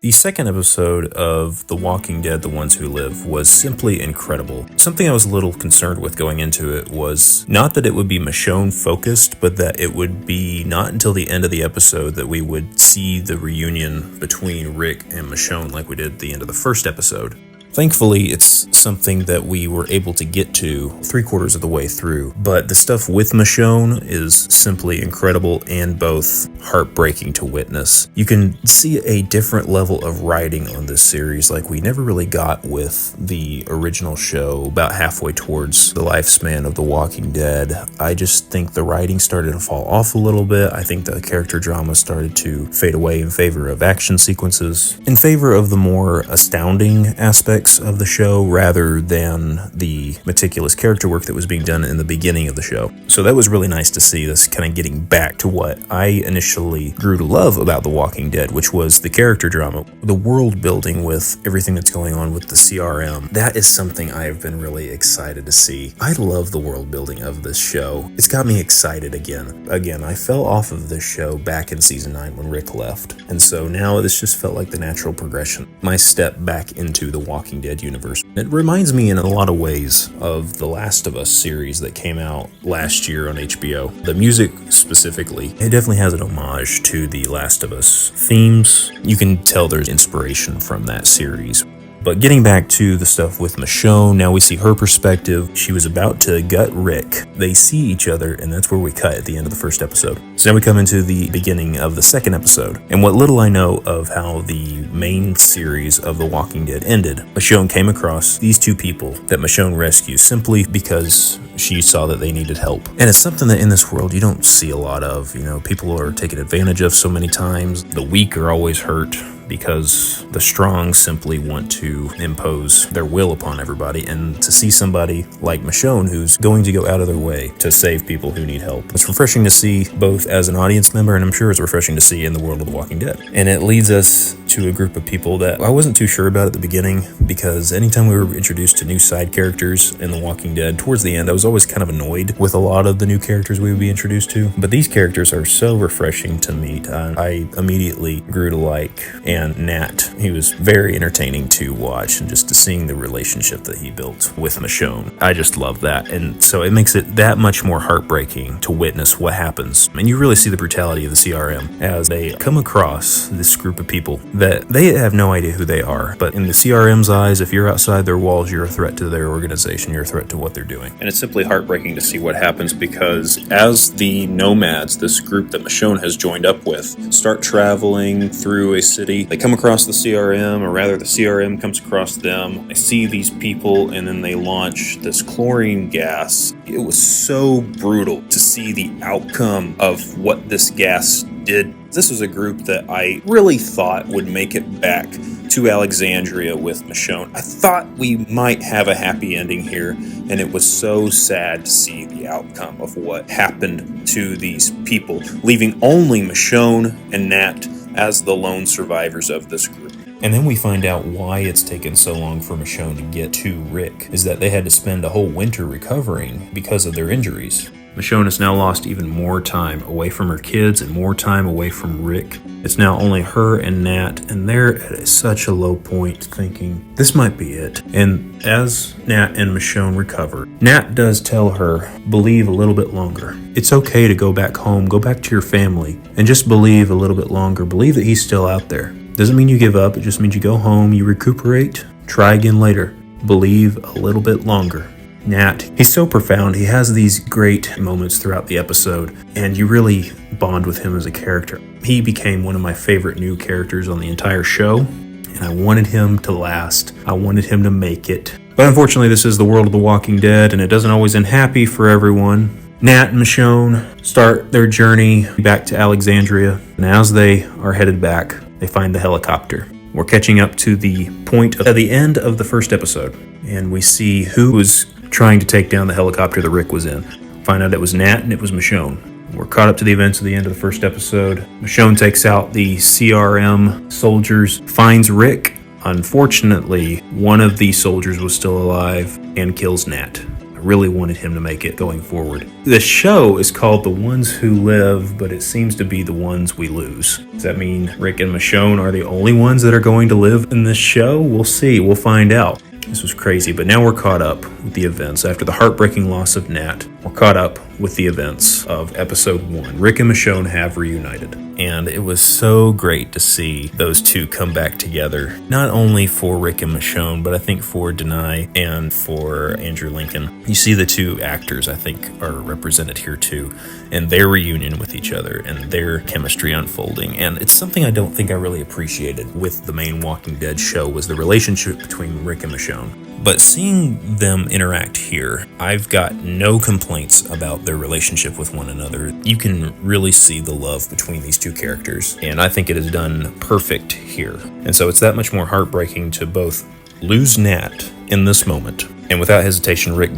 The second episode of The Walking Dead, The Ones Who Live, was simply incredible. Something I was a little concerned with going into it was not that it would be Michonne focused, but that it would be not until the end of the episode that we would see the reunion between Rick and Michonne like we did at the end of the first episode. Thankfully, it's something that we were able to get to 3/4 of the way through, but the stuff with Michonne is simply incredible and both heartbreaking to witness. You can see a different level of writing on this series like we never really got with the original show about halfway towards the lifespan of The Walking Dead. I just think the writing started to fall off a little bit. I think the character drama started to fade away in favor of action sequences, in favor of the more astounding aspects of the show rather than the meticulous character work that was being done in the beginning of the show. So that was really nice to see this kind of getting back to what I initially grew to love about The Walking Dead, which was the character drama, the world building with everything that's going on with the CRM. That is something I have been really excited to see. I love the world building of this show. It's got me excited again. I fell off of this show back in season 9 when Rick left, and so now this just felt like the natural progression. My step back into the Walking Dead universe. It reminds me in a lot of ways of the Last of Us series that came out last year on HBO. The music specifically, it definitely has an homage to the Last of Us themes. You can tell there's inspiration from that series. But getting back to the stuff with Michonne, now we see her perspective. She was about to gut Rick. They see each other, and that's where we cut at the end of the first episode. So now we come into the beginning of the second episode. And what little I know of how the main series of The Walking Dead ended, Michonne came across these two people that Michonne rescues simply because she saw that they needed help. And it's something that in this world you don't see a lot of. People are taken advantage of so many times. The weak are always hurt because the strong simply want to impose their will upon everybody. And to see somebody like Michonne who's going to go out of their way to save people who need help, it's refreshing to see both as an audience member, and I'm sure it's refreshing to see in the world of The Walking Dead. And it leads us to a group of people that I wasn't too sure about at the beginning, because anytime we were introduced to new side characters in The Walking Dead, towards the end I was always kind of annoyed with a lot of the new characters we would be introduced to. But these characters are so refreshing to meet. I immediately grew to like and Nat. He was very entertaining to watch, and just to seeing the relationship that he built with Michonne, I just love that. And so it makes it that much more heartbreaking to witness what happens. And you really see the brutality of the CRM as they come across this group of people that they have no idea who they are, but in the CRM's eyes, if you're outside their walls, you're a threat to their organization, you're a threat to what they're doing. And it's simply heartbreaking to see what happens, because as the nomads, this group that Michonne has joined up with, start traveling through a city, they come across the CRM, or rather the CRM comes across them. They see these people, and then they launch this chlorine gas. It was so brutal to see the outcome of what this gas did. This was a group that I really thought would make it back to Alexandria with Michonne. I thought we might have a happy ending here, and it was so sad to see the outcome of what happened to these people, leaving only Michonne and Nat as the lone survivors of this group. And then we find out why it's taken so long for Michonne to get to Rick, is that they had to spend a whole winter recovering because of their injuries. Michonne has now lost even more time away from her kids and more time away from Rick. It's now only her and Nat, and they're at such a low point, thinking, this might be it. And as Nat and Michonne recover, Nat does tell her, believe a little bit longer. It's okay to go back home, go back to your family, and just believe a little bit longer. Believe that he's still out there. Doesn't mean you give up, it just means you go home, you recuperate, try again later. Believe a little bit longer. Nat, he's so profound. He has these great moments throughout the episode, and you really bond with him as a character. He became one of my favorite new characters on the entire show, and I wanted him to last. I wanted him to make it. But unfortunately, this is the world of The Walking Dead, and it doesn't always end happy for everyone. Nat and Michonne start their journey back to Alexandria, and as they are headed back, they find the helicopter. We're catching up to the point at the end of the first episode, and we see who was trying to take down the helicopter that Rick was in. Find out it was Nat and it was Michonne. We're caught up to the events of the end of the first episode. Michonne takes out the CRM soldiers, finds Rick. Unfortunately, one of the soldiers was still alive and kills Nat. I really wanted him to make it going forward. The show is called The Ones Who Live, but it seems to be The Ones We Lose. Does that mean Rick and Michonne are the only ones that are going to live in this show? We'll see. We'll find out. This was crazy, but now we're caught up with the events. After the heartbreaking loss of Nat, we're caught up with the events of episode 1. Rick and Michonne have reunited. And it was so great to see those two come back together. Not only for Rick and Michonne, but I think for Denai and for Andrew Lincoln. You see the two actors, I think, are represented here too. And their reunion with each other and their chemistry unfolding. And it's something I don't think I really appreciated with the main Walking Dead show was the relationship between Rick and Michonne. But seeing them interact here, I've got no complaints about their relationship with one another. You can really see the love between these two characters, and I think it is done perfect here. And so it's that much more heartbreaking to both lose Nat in this moment, and without hesitation, Rick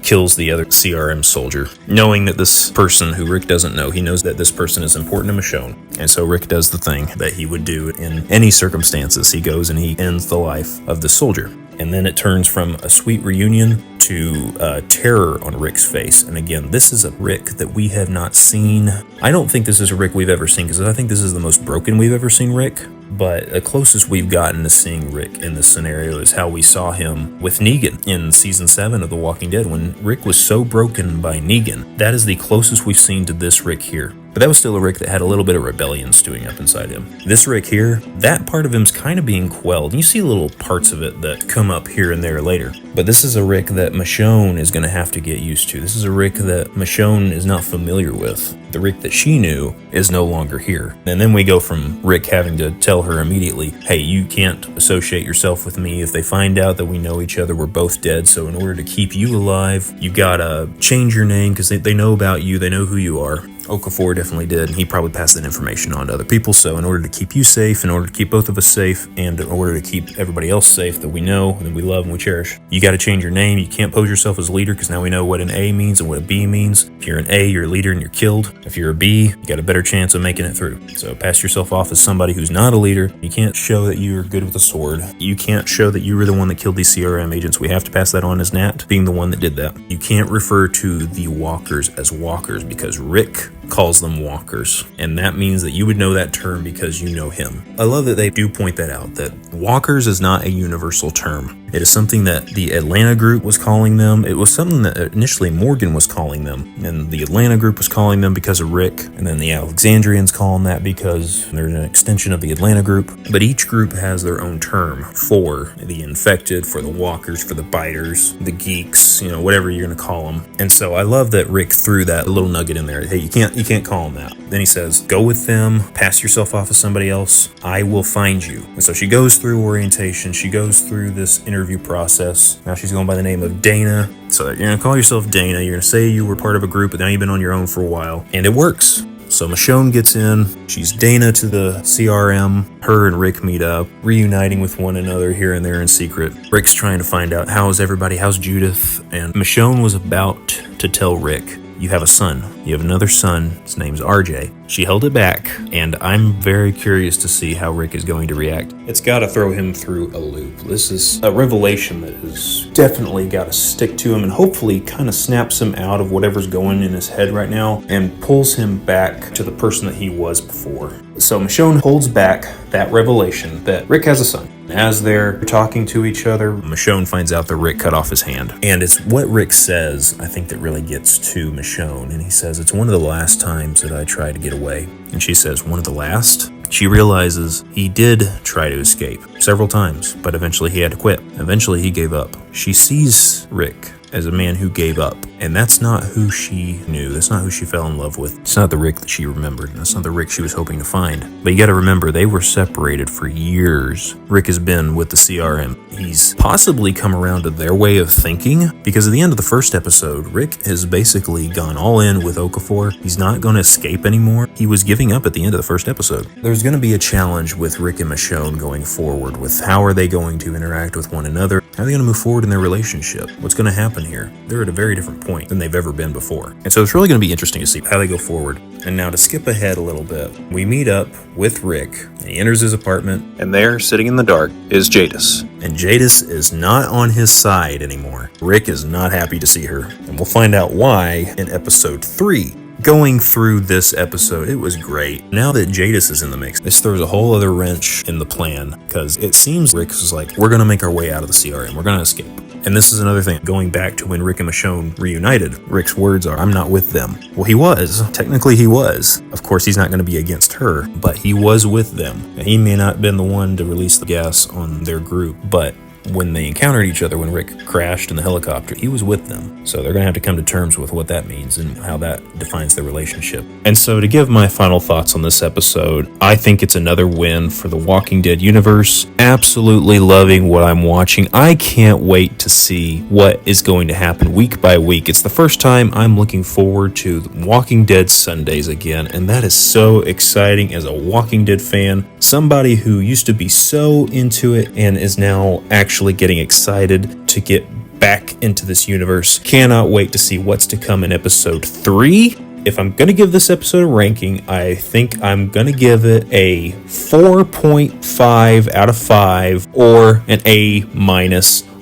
kills the other CRM soldier, knowing that this person who Rick doesn't know, he knows that this person is important to Michonne. And so Rick does the thing that he would do in any circumstances. He goes and he ends the life of the soldier. And then it turns from a sweet reunion to terror on Rick's face. And again, this is a Rick that we have not seen. I don't think this is a Rick we've ever seen, because I think this is the most broken we've ever seen Rick. But the closest we've gotten to seeing Rick in this scenario is how we saw him with Negan in season 7 of The Walking Dead, when Rick was so broken by Negan. That is the closest we've seen to this Rick here. But that was still a Rick that had a little bit of rebellion stewing up inside him. This Rick here, that part of him's kind of being quelled. You see little parts of it that come up here and there later. But this is a Rick that Michonne is going to have to get used to. This is a Rick that Michonne is not familiar with. The Rick that she knew is no longer here. And then we go from Rick having to tell her immediately, hey, you can't associate yourself with me. If they find out that we know each other, we're both dead. So in order to keep you alive, you gotta change your name, because they know about you. They know who you are. Okafor definitely did, and he probably passed that information on to other people. So in order to keep you safe, in order to keep both of us safe, and in order to keep everybody else safe that we know and that we love and we cherish, you got to change your name. You can't pose yourself as a leader, because now we know what an A means and what a B means. If you're an A, you're a leader and you're killed. If you're a B, you got a better chance of making it through. So pass yourself off as somebody who's not a leader. You can't show that you're good with a sword. You can't show that you were the one that killed these CRM agents. We have to pass that on as Nat being the one that did that. You can't refer to the walkers as walkers, because Rick calls them walkers, and that means that you would know that term because you know him. I love that they do point that out, that walkers is not a universal term. It is something that the Atlanta group was calling them. It was something that initially Morgan was calling them, and the Atlanta group was calling them because of Rick, and then the Alexandrians call them that because they're an extension of the Atlanta group. But each group has their own term for the infected, for the walkers, for the biters, the geeks, whatever you're going to call them. And so I love that Rick threw that little nugget in there. Hey, you can't call them that. Then he says, go with them, pass yourself off as somebody else, I will find you. And so she goes through orientation, she goes through this interview process. Now she's going by the name of Dana. So you're going to call yourself Dana, you're going to say you were part of a group, but now you've been on your own for a while. And it works. So Michonne gets in, she's Dana to the CRM, her and Rick meet up, reuniting with one another here and there in secret. Rick's trying to find out, how's everybody, how's Judith? And Michonne was about to tell Rick, you have a son. You have another son. His name's RJ. She held it back, and I'm very curious to see how Rick is going to react. It's got to throw him through a loop. This is a revelation that has definitely got to stick to him and hopefully kind of snaps him out of whatever's going in his head right now and pulls him back to the person that he was before. So Michonne holds back that revelation that Rick has a son. As they're talking to each other, Michonne finds out that Rick cut off his hand. And it's what Rick says, I think, that really gets to Michonne. And he says, it's one of the last times that I tried to get away. And she says, one of the last? She realizes he did try to escape several times, but eventually he had to quit. Eventually he gave up. She sees Rick as a man who gave up. And that's not who she knew. That's not who she fell in love with. It's not the Rick that she remembered. That's not the Rick she was hoping to find. But you gotta remember, they were separated for years. Rick has been with the CRM. He's possibly come around to their way of thinking, because at the end of the first episode, Rick has basically gone all in with Okafor. He's not gonna escape anymore. He was giving up at the end of the first episode. There's gonna be a challenge with Rick and Michonne going forward with how are they going to interact with one another? How are they gonna move forward in their relationship? What's gonna happen? happen here. They're at a very different point than they've ever been before. And so it's really going to be interesting to see how they go forward. And now to skip ahead a little bit, we meet up with Rick. He enters his apartment, and there, sitting in the dark, is Jadis. And Jadis is not on his side anymore. Rick is not happy to see her, and we'll find out why in episode 3. Going through this episode, it was great. Now that Jadis is in the mix, this throws a whole other wrench in the plan, because it seems Rick was like, we're going to make our way out of the CRM. We're going to escape. And this is another thing, going back to when Rick and Michonne reunited, Rick's words are, I'm not with them. Well, he was. Technically, he was. Of course, he's not going to be against her, but he was with them. He may not have been the one to release the gas on their group, but when they encountered each other, when Rick crashed in the helicopter, he was with them. So they're going to have to come to terms with what that means and how that defines their relationship. And so to give my final thoughts on this episode, I think it's another win for the Walking Dead universe. Absolutely loving what I'm watching. I can't wait to see what is going to happen week by week. It's the first time I'm looking forward to Walking Dead Sundays again, and that is so exciting as a Walking Dead fan. Somebody who used to be so into it and is now actually getting excited to get back into this universe. Cannot wait to see what's to come in episode 3. If I'm going to give this episode a ranking, I think I'm going to give it a 4.5 out of 5 or an A-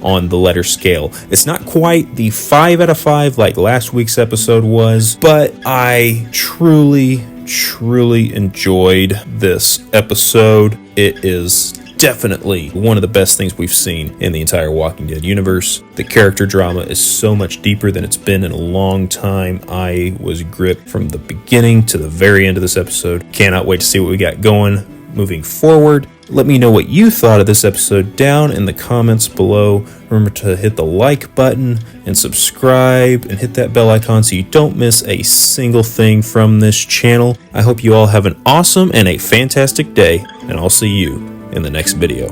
on the letter scale. It's not quite the 5 out of 5 like last week's episode was, but I truly enjoyed this episode. It is definitely one of the best things we've seen in the entire Walking Dead universe. The character drama is so much deeper than it's been in a long time. I was gripped from the beginning to the very end of this episode. Cannot wait to see what we got going moving forward. Let me know what you thought of this episode down in the comments below. Remember to hit the like button and subscribe and hit that bell icon so you don't miss a single thing from this channel. I hope you all have an awesome and a fantastic day, and I'll see you in the next video.